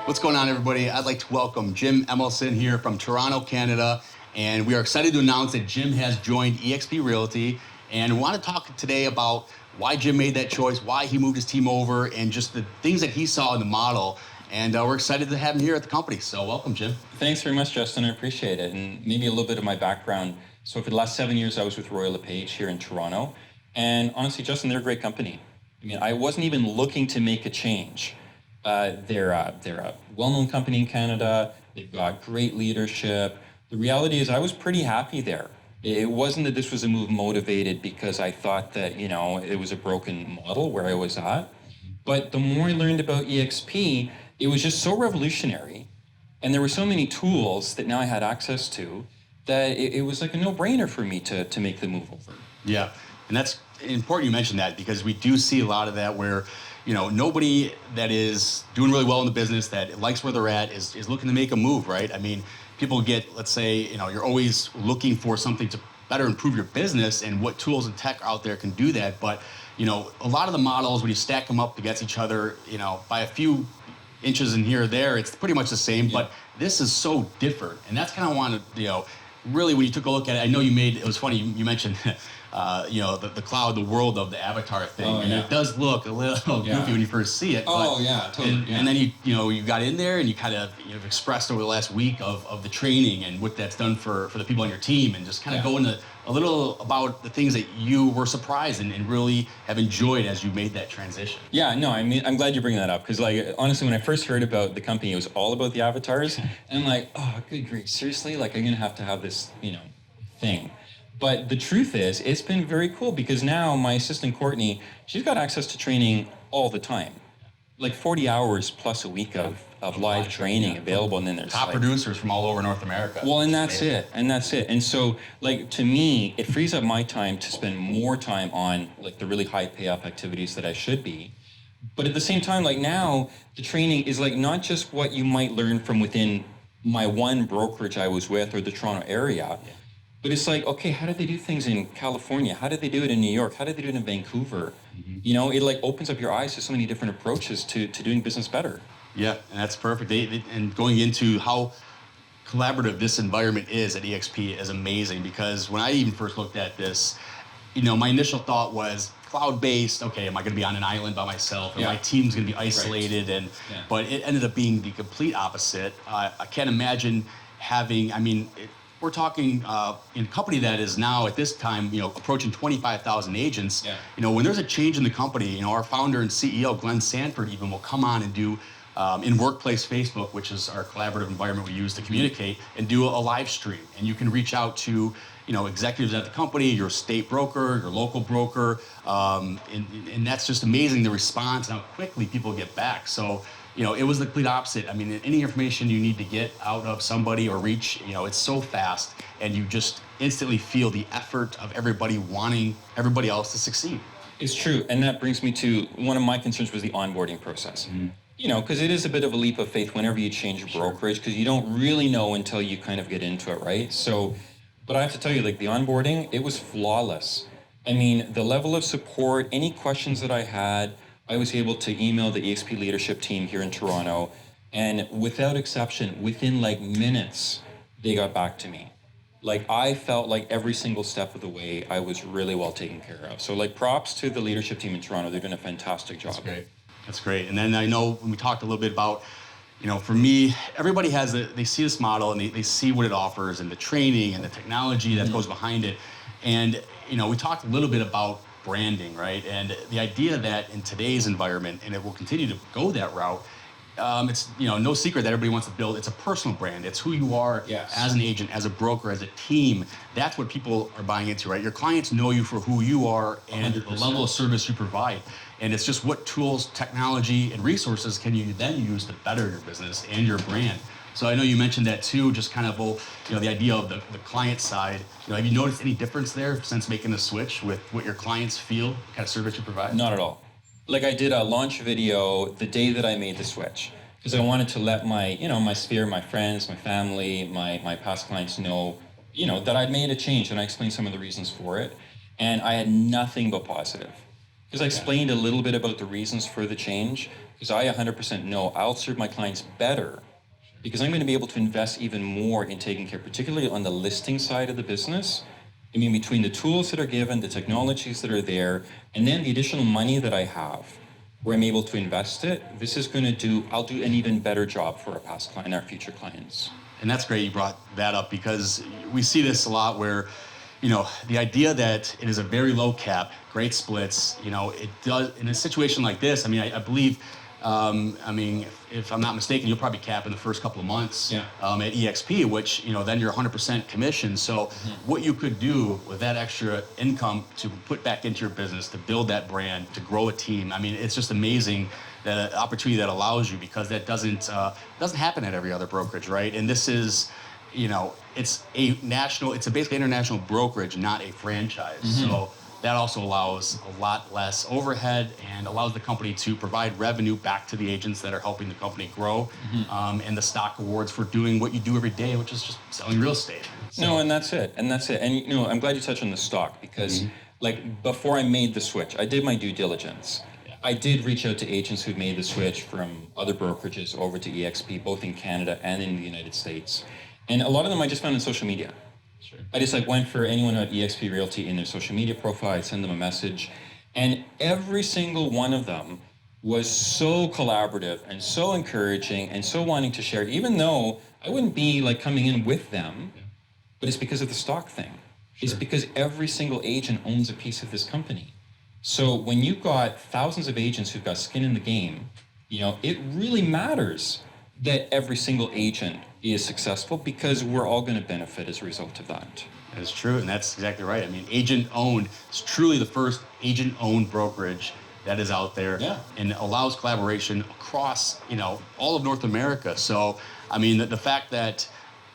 What's going on, everybody? I'd like to welcome Jim Emelson here from Toronto, Canada. And we are excited to announce that Jim has joined EXP Realty. And we want to talk today about why Jim made that choice, why he moved his team over, and just the things that he saw in the model. And we're excited to have him here at the company. So welcome, Jim. Thanks very much, Justin. I appreciate it. And maybe a little bit of my background. So for the last 7 years, I was with Royal LePage here in Toronto. And honestly, Justin, they're a great company. I mean, I wasn't even looking to make a change. They're a well-known company in Canada. They've got great leadership. The reality is I was pretty happy there. It wasn't that this was a move motivated because I thought that, it was a broken model where I was at. But the more I learned about EXP, it was just so revolutionary. And there were so many tools that now I had access to that it was like a no-brainer for me to make the move over. Yeah, and that's important you mentioned that because we do see a lot of that where nobody that is doing really well in the business that likes where they're at is looking to make a move, right? I mean, people get, let's say, you're always looking for something to better improve your business and what tools and tech out there can do that. But, a lot of the models, when you stack them up against each other, by a few inches in here or there, it's pretty much the same. Yeah. But this is so different. And that's kind of wanted, really when you took a look at it, I know it was funny, you mentioned, the cloud, the world of the avatar thing. Oh, and it does look a little goofy when you first see it. Oh, yeah, totally. And then you got in there and you kind of expressed over the last week of the training and what that's done for the people on your team, and just kind of go into a little about the things that you were surprised and really have enjoyed as you made that transition. Yeah, no, I mean, I'm glad you bring that up because, honestly, when I first heard about the company, it was all about the avatars. And I'm like, oh, good grief, seriously? I'm going to have this, thing. But the truth is, it's been very cool because now my assistant, Courtney, she's got access to training all the time. Like 40 hours plus a week of live training available. And then there's top producers from all over North America. Well, and that's it. And so, to me, it frees up my time to spend more time on the really high payoff activities that I should be. But at the same time, now the training is not just what you might learn from within my one brokerage I was with or the Toronto area. Yeah. But it's okay, how did they do things in California? How did they do it in New York? How did they do it in Vancouver? Mm-hmm. It opens up your eyes to so many different approaches to doing business better. Yeah, and that's perfect. And going into how collaborative this environment is at EXP is amazing because when I even first looked at this, my initial thought was cloud-based. Okay, am I going to be on an island by myself? And my team's going to be isolated? Right. But it ended up being the complete opposite. I can't imagine having, we're talking in a company that is now at this time, approaching 25,000 agents. Yeah. When there's a change in the company, our founder and CEO, Glenn Sanford, even will come on and do in Workplace Facebook, which is our collaborative environment we use to communicate, and do a live stream. And you can reach out to, executives at the company, your state broker, your local broker, and that's just amazing, the response and how quickly people get back. So, it was the complete opposite. Any information you need to get out of somebody or reach, it's so fast, and you just instantly feel the effort of everybody wanting everybody else to succeed. It's true, and that brings me to one of my concerns was the onboarding process. Mm-hmm. Because it is a bit of a leap of faith whenever you change your brokerage, because you don't really know until you kind of get into it, right? So, but I have to tell you, the onboarding, it was flawless. The level of support, any questions that I had, I was able to email the EXP leadership team here in Toronto, and without exception, within minutes, they got back to me. I felt every single step of the way, I was really well taken care of. So props to the leadership team in Toronto. They're doing a fantastic job. That's great. And then I know when we talked a little bit about, for me, everybody they see this model and they see what it offers and the training and the technology that goes behind it. And, we talked a little bit about branding, right? And the idea that in today's environment, and it will continue to go that route, it's no secret that everybody wants to build. It's a personal brand. It's who you are as an agent, as a broker, as a team. That's what people are buying into, right? Your clients know you for who you are and 100%. The level of service you provide. And it's just what tools, technology, and resources can you then use to better your business and your brand. So I know you mentioned that too, just kind of, the idea of the client side. Have you noticed any difference there since making the switch with what your clients feel, the kind of service you provide? Not at all. I did a launch video the day that I made the switch because I wanted to let my sphere, my friends, my family, my past clients know, that I'd made a change, and I explained some of the reasons for it. And I had nothing but positive. Because I explained a little bit about the reasons for the change, because I 100% know I'll serve my clients better because I'm going to be able to invest even more in taking care, particularly on the listing side of the business. I mean, between the tools that are given, the technologies that are there, and then the additional money that I have, where I'm able to invest it, I'll do an even better job for our past client, our future clients. And that's great you brought that up, because we see this a lot where, the idea that it is a very low cap, great splits, it does, in a situation like this, I believe, if I'm not mistaken, you'll probably cap in the first couple of months at EXP, which, then you're 100% commission. So what you could do with that extra income to put back into your business, to build that brand, to grow a team, it's just amazing, that opportunity that allows you, because that doesn't happen at every other brokerage, right? And this is, it's basically international brokerage, not a franchise. So that also allows a lot less overhead and allows the company to provide revenue back to the agents that are helping the company grow, and the stock awards for doing what you do every day, which is just selling real estate. So. No, and that's it. And I'm glad you touched on the stock, because before I made the switch, I did my due diligence. I did reach out to agents who'd made the switch from other brokerages over to EXP, both in Canada and in the United States. And a lot of them I just found on social media. Sure. I just went for anyone at EXP Realty in their social media profile, I'd send them a message. And every single one of them was so collaborative and so encouraging and so wanting to share, even though I wouldn't be coming in with them, but it's because of the stock thing. Sure. It's because every single agent owns a piece of this company. So when you've got thousands of agents who've got skin in the game, it really matters that every single agent is successful, because we're all going to benefit as a result of that. That's true, and that's exactly right. Agent-owned, it's truly the first agent-owned brokerage that is out there, and allows collaboration across, all of North America. So, the fact that,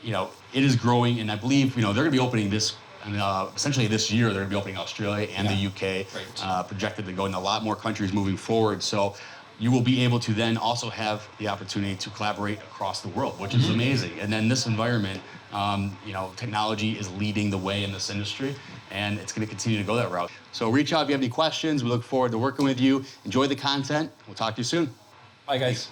it is growing, and I believe, they're going to be opening this. And essentially this year, they're going to be opening Australia and the UK, projected to go in a lot more countries moving forward. So you will be able to then also have the opportunity to collaborate across the world, which is amazing. And then this environment, technology is leading the way in this industry, and it's going to continue to go that route. So reach out if you have any questions. We look forward to working with you. Enjoy the content. We'll talk to you soon. Bye, guys.